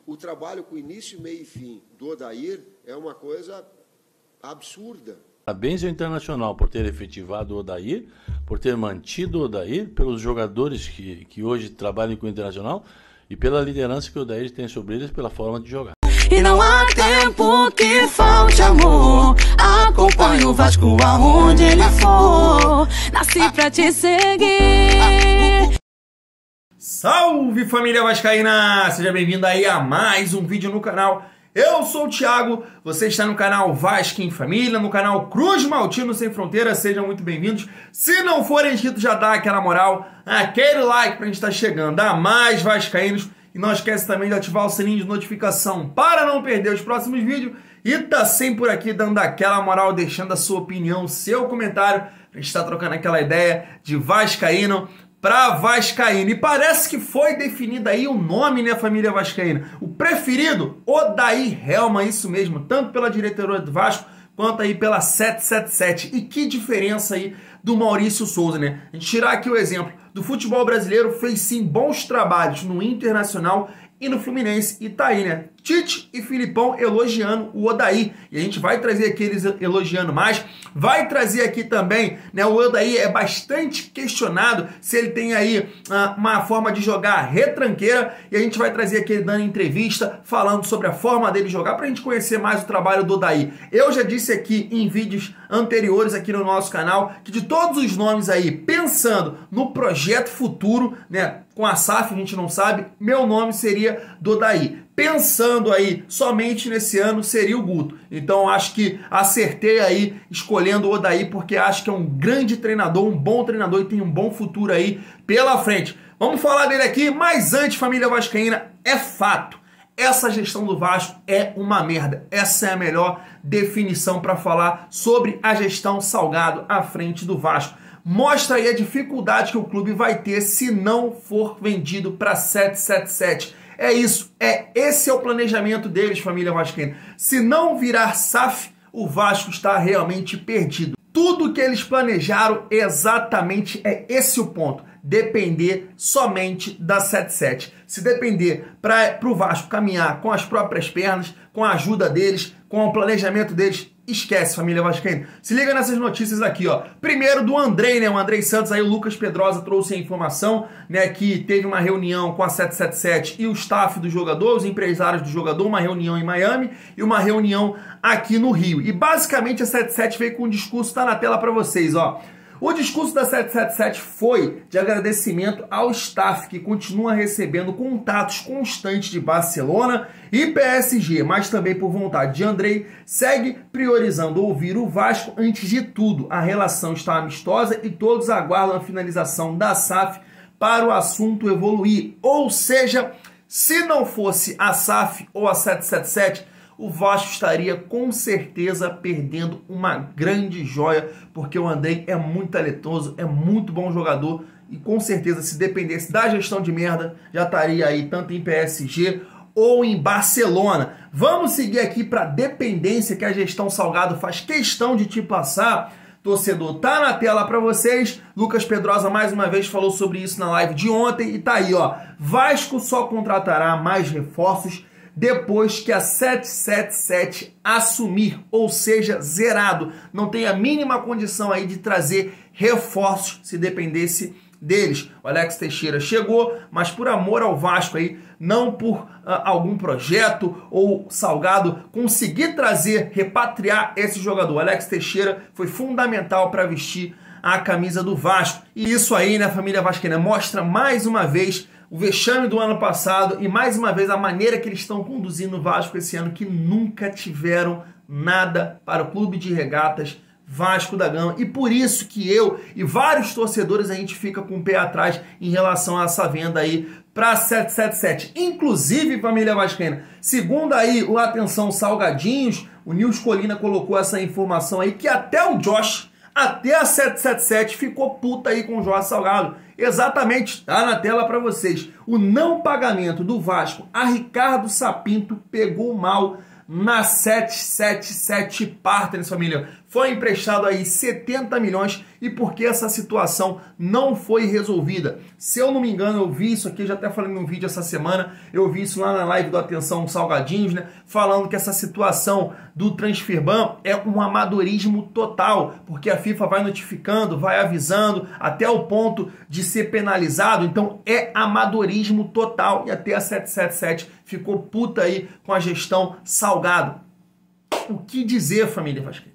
o trabalho com início, meio e fim do Odair é uma coisa absurda. Parabéns ao Internacional por ter efetivado o Odair, por ter mantido o Odair, pelos jogadores que hoje trabalham com o Internacional e pela liderança que o Odair tem sobre eles, pela forma de jogar. E não há tempo que falte amor. Acompanhe o Vasco aonde ele for. Nasci pra te seguir. Salve, família vascaína! Seja bem-vindo aí a mais um vídeo no canal. Eu sou o Thiago, você está no canal Vasco em Família, no canal Cruz Maltino Sem Fronteiras, sejam muito bem-vindos. Se não forem inscritos, já dá aquela moral, aquele like pra gente estar chegando a mais vascaínos. E não esquece também de ativar o sininho de notificação para não perder os próximos vídeos. E tá sempre por aqui dando aquela moral, deixando a sua opinião, seu comentário. A gente está trocando aquela ideia de vascaíno para vascaíno. E parece que foi definido aí o nome, né, família vascaína? O preferido, Odair Hellmann, isso mesmo, tanto pela diretoria do Vasco quanto aí pela 777. E que diferença aí do Maurício Souza, né? A gente tirar aqui o exemplo do futebol brasileiro, fez sim bons trabalhos no Internacional e no Fluminense. E tá aí, né? Tite e Filipão elogiando o Odair. E a gente vai trazer aqui eles elogiando mais. Vai trazer aqui também, né? O Odair é bastante questionado se ele tem aí uma forma de jogar retranqueira. E a gente vai trazer aqui ele dando entrevista, falando sobre a forma dele jogar, pra gente conhecer mais o trabalho do Odair. Eu já disse aqui em vídeos anteriores aqui no nosso canal, que de todos os nomes aí, pensando no projeto futuro, né? Com a SAF, a gente não sabe, meu nome seria do Odair. Pensando aí somente nesse ano, seria o Guto. Então acho que acertei aí escolhendo o Odair, porque acho que é um grande treinador, um bom treinador e tem um bom futuro aí pela frente. Vamos falar dele aqui, mas antes, família vascaína, é fato. Essa gestão do Vasco é uma merda. Essa é a melhor definição para falar sobre a gestão Salgado à frente do Vasco. Mostra aí a dificuldade que o clube vai ter se não for vendido para 777. É isso, esse é o planejamento deles, família vascaína. Se não virar SAF, o Vasco está realmente perdido. Tudo que eles planejaram exatamente é esse o ponto. Depender somente da 77. Se depender para o Vasco caminhar com as próprias pernas, com a ajuda deles, com o planejamento deles, esquece, família vascaína. Se liga nessas notícias aqui, ó. Primeiro do Andrei, né? O Andrei Santos, aí o Lucas Pedrosa trouxe a informação, né? Que teve uma reunião com a 777 e o staff do jogador, os empresários do jogador, uma reunião em Miami e uma reunião aqui no Rio. E basicamente a 77 veio com um discurso, tá na tela para vocês, ó. O discurso da 777 foi de agradecimento ao staff que continua recebendo contatos constantes de Barcelona e PSG, mas também por vontade de Andrei, segue priorizando ouvir o Vasco antes de tudo. A relação está amistosa e todos aguardam a finalização da SAF para o assunto evoluir. Ou seja, se não fosse a SAF ou a 777, o Vasco estaria com certeza perdendo uma grande joia, porque o Andrei é muito talentoso, é muito bom jogador e com certeza se dependesse da gestão de merda, já estaria aí tanto em PSG ou em Barcelona. Vamos seguir aqui para a dependência que a gestão Salgado faz questão de te passar. Torcedor, tá na tela para vocês. Lucas Pedrosa mais uma vez falou sobre isso na live de ontem e tá aí, ó. Vasco só contratará mais reforços depois que a 777 assumir, ou seja, zerado. Não tem a mínima condição aí de trazer reforços se dependesse deles. O Alex Teixeira chegou, mas por amor ao Vasco aí, não por algum projeto ou Salgado conseguir trazer, repatriar esse jogador. O Alex Teixeira foi fundamental para vestir a camisa do Vasco. E isso aí, né, família vascaína, mostra mais uma vez o vexame do ano passado e mais uma vez a maneira que eles estão conduzindo o Vasco esse ano, que nunca tiveram nada para o clube de regatas Vasco da Gama. E por isso que eu e vários torcedores a gente fica com o pé atrás em relação a essa venda aí para 777. Inclusive, família vascaína, segundo aí o Atenção Salgadinhos, o Nils Colina colocou essa informação aí que até o Josh, até a 777 ficou puta aí com o Jorge Salgado. Exatamente, tá na tela para vocês. O não pagamento do Vasco a Ricardo Sapinto pegou mal na 777 Partners, família. foi emprestado aí 70 milhões e por que essa situação não foi resolvida? Se eu não me engano, eu vi isso aqui, eu já até falei num vídeo essa semana, eu vi isso lá na live do Atenção Salgadinhos, né? Falando que essa situação do Transferban é um amadorismo total, porque a FIFA vai notificando, vai avisando, até o ponto de ser penalizado, então é amadorismo total, e até a 777 ficou puta aí com a gestão Salgado. O que dizer, família vascaína?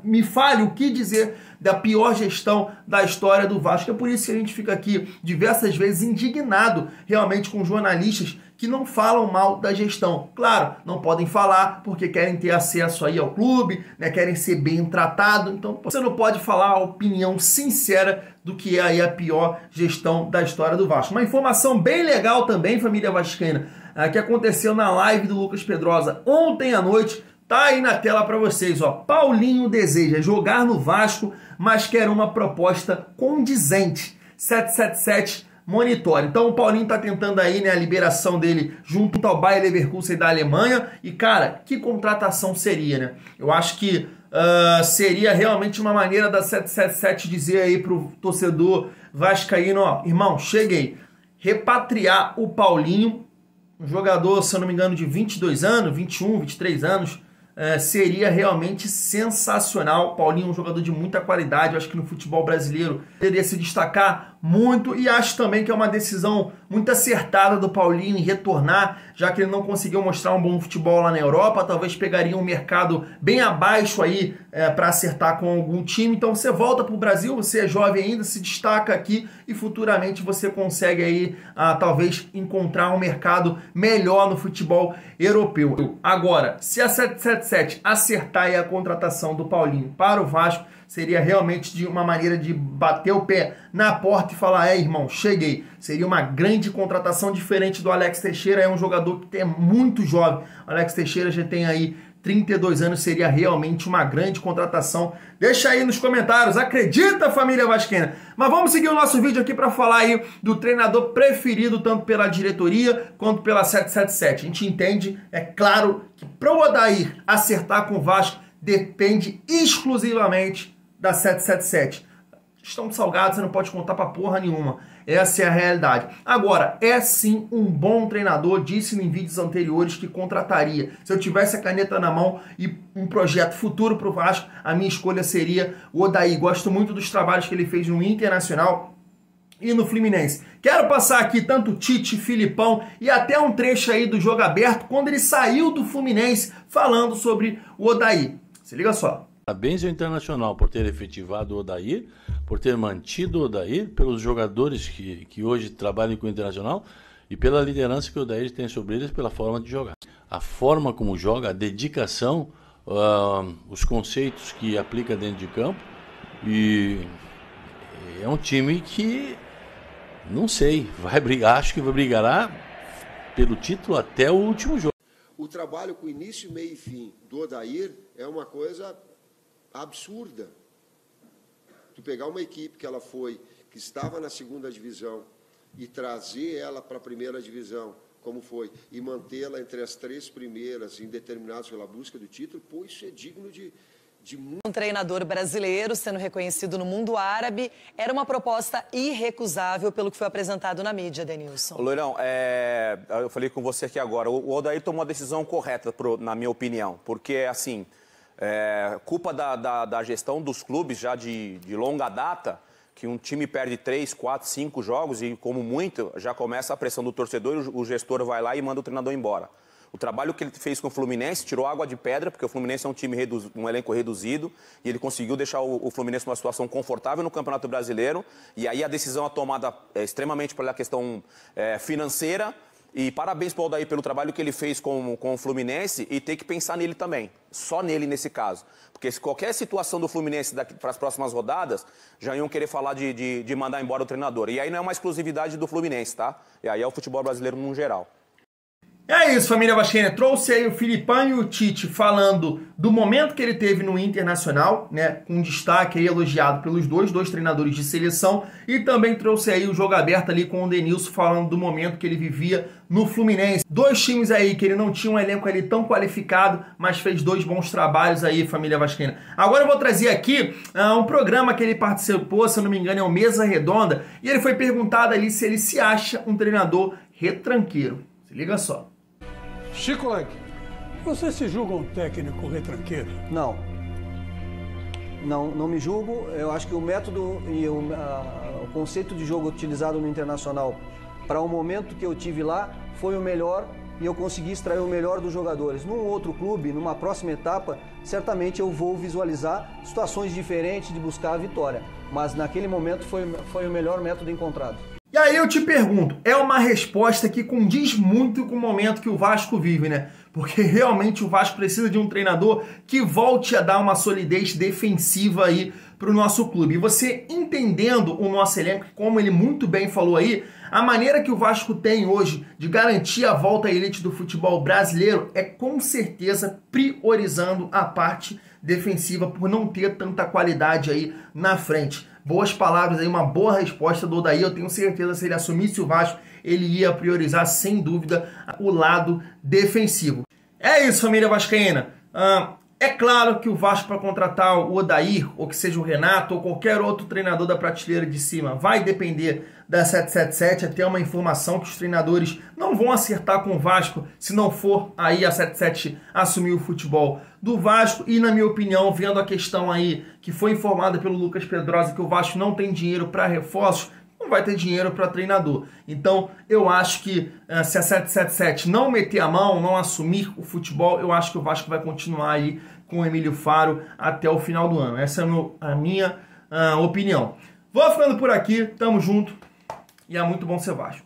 Me fale o que dizer da pior gestão da história do Vasco. É por isso que a gente fica aqui diversas vezes indignado realmente com jornalistas que não falam mal da gestão. Claro, não podem falar porque querem ter acesso aí ao clube, né, querem ser bem tratados. Então você não pode falar a opinião sincera do que é aí a pior gestão da história do Vasco. Uma informação bem legal também, família vascaína, que aconteceu na live do Lucas Pedrosa ontem à noite. Tá aí na tela para vocês, ó. Paulinho deseja jogar no Vasco, mas quer uma proposta condizente. 777 monitore. Então o Paulinho tá tentando aí, né, a liberação dele junto ao Bayer Leverkusen da Alemanha. E cara, que contratação seria, né? Eu acho que seria realmente uma maneira da 777 dizer aí pro torcedor vascaíno, ó, irmão, cheguei. Repatriar o Paulinho, um jogador, se eu não me engano, de 22 anos, 21, 23 anos, seria realmente sensacional. Paulinho é um jogador de muita qualidade, eu acho que no futebol brasileiro poderia se destacar muito, e acho também que é uma decisão muito acertada do Paulinho em retornar, já que ele não conseguiu mostrar um bom futebol lá na Europa, talvez pegaria um mercado bem abaixo aí para acertar com algum time. Então você volta para o Brasil, você é jovem ainda, se destaca aqui e futuramente você consegue aí talvez encontrar um mercado melhor no futebol europeu. Agora, se a 777 acertar aí a contratação do Paulinho para o Vasco, seria realmente de uma maneira de bater o pé na porta e falar, irmão, cheguei. Seria uma grande contratação, diferente do Alex Teixeira, é um jogador que é muito jovem. O Alex Teixeira já tem aí 32 anos, seria realmente uma grande contratação. Deixa aí nos comentários, acredita, família vascaína? Mas vamos seguir o nosso vídeo aqui para falar aí do treinador preferido tanto pela diretoria quanto pela 777. A gente entende, é claro, que para o Odair acertar com o Vasco depende exclusivamente da 777. Estão salgados, você não pode contar pra porra nenhuma. Essa é a realidade. Agora, é sim um bom treinador, disse em vídeos anteriores que contrataria. Se eu tivesse a caneta na mão e um projeto futuro pro Vasco, a minha escolha seria o Odair. Gosto muito dos trabalhos que ele fez no Internacional e no Fluminense. Quero passar aqui tanto Tite, Filipão e até um trecho aí do Jogo Aberto, quando ele saiu do Fluminense, falando sobre o Odair. Se liga só. Parabéns ao Internacional por ter efetivado o Odair, por ter mantido o Odair, pelos jogadores que hoje trabalham com o Internacional e pela liderança que o Odair tem sobre eles, pela forma de jogar. A forma como joga, a dedicação, os conceitos que aplica dentro de campo, e é um time que, não sei, vai brigar, acho que brigará pelo título até o último jogo. O trabalho com início, meio e fim do Odair é uma coisa absurda. Tu pegar uma equipe que estava na segunda divisão e trazer ela para a primeira divisão, como foi, e mantê-la entre as três primeiras, indeterminadas pela busca do título, pô, isso é digno de muito. Um treinador brasileiro sendo reconhecido no mundo árabe era uma proposta irrecusável pelo que foi apresentado na mídia, Denilson. Loirão, eu falei com você aqui agora, o Odair tomou a decisão correta, na minha opinião, porque, assim, culpa da gestão dos clubes já de longa data, que um time perde 3, 4, 5 jogos e, como muito, já começa a pressão do torcedor e o gestor vai lá e manda o treinador embora. O trabalho que ele fez com o Fluminense tirou água de pedra, porque o Fluminense é um time um elenco reduzido, e ele conseguiu deixar o Fluminense numa situação confortável no Campeonato Brasileiro, e aí a decisão é tomada extremamente pela questão financeira, e parabéns para o Odair pelo trabalho que ele fez com o Fluminense, e tem que pensar nele também, só nele nesse caso. Porque se qualquer situação do Fluminense para as próximas rodadas, já iam querer falar de mandar embora o treinador. E aí não é uma exclusividade do Fluminense, tá? E aí é o futebol brasileiro no geral. É É isso, família vascaína. Trouxe aí o Filipão e o Tite falando do momento que ele teve no Internacional, né? Com destaque aí elogiado pelos dois treinadores de seleção. E também trouxe aí o jogo aberto ali com o Denilson falando do momento que ele vivia no Fluminense. Dois times aí que ele não tinha um elenco ali tão qualificado, mas fez dois bons trabalhos aí, família vascaína. Agora eu vou trazer aqui um programa que ele participou, se eu não me engano é o Mesa Redonda, e ele foi perguntado ali se ele se acha um treinador retranqueiro. Se liga só. Chico Lang, você se julga um técnico retranqueiro? Não. Não me julgo. Eu acho que o método e o conceito de jogo utilizado no Internacional para o momento que eu tive lá foi o melhor e eu consegui extrair o melhor dos jogadores. Num outro clube, numa próxima etapa, certamente eu vou visualizar situações diferentes de buscar a vitória. Mas naquele momento foi o melhor método encontrado. E aí eu te pergunto, é uma resposta que condiz muito com o momento que o Vasco vive, né? Porque realmente o Vasco precisa de um treinador que volte a dar uma solidez defensiva aí para o nosso clube. E você entendendo o nosso elenco, como ele muito bem falou aí, a maneira que o Vasco tem hoje de garantir a volta à elite do futebol brasileiro é com certeza priorizando a parte defensiva por não ter tanta qualidade aí na frente. Boas palavras aí, uma boa resposta do Odair. Eu tenho certeza que se ele assumisse o Vasco, ele ia priorizar sem dúvida o lado defensivo. É isso, família vascaína. É claro que o Vasco, para contratar o Odair, ou que seja o Renato, ou qualquer outro treinador da prateleira de cima, vai depender da 777. Até uma informação que os treinadores não vão acertar com o Vasco se não for aí a 77 assumir o futebol do Vasco. E na minha opinião, vendo a questão aí que foi informada pelo Lucas Pedrosa, que o Vasco não tem dinheiro para reforços, não vai ter dinheiro para treinador. Então, eu acho que se a 777 não meter a mão, não assumir o futebol, eu acho que o Vasco vai continuar aí com o Emílio Faro até o final do ano. Essa é a minha opinião. Vou ficando por aqui, tamo junto e é muito bom ser Vasco.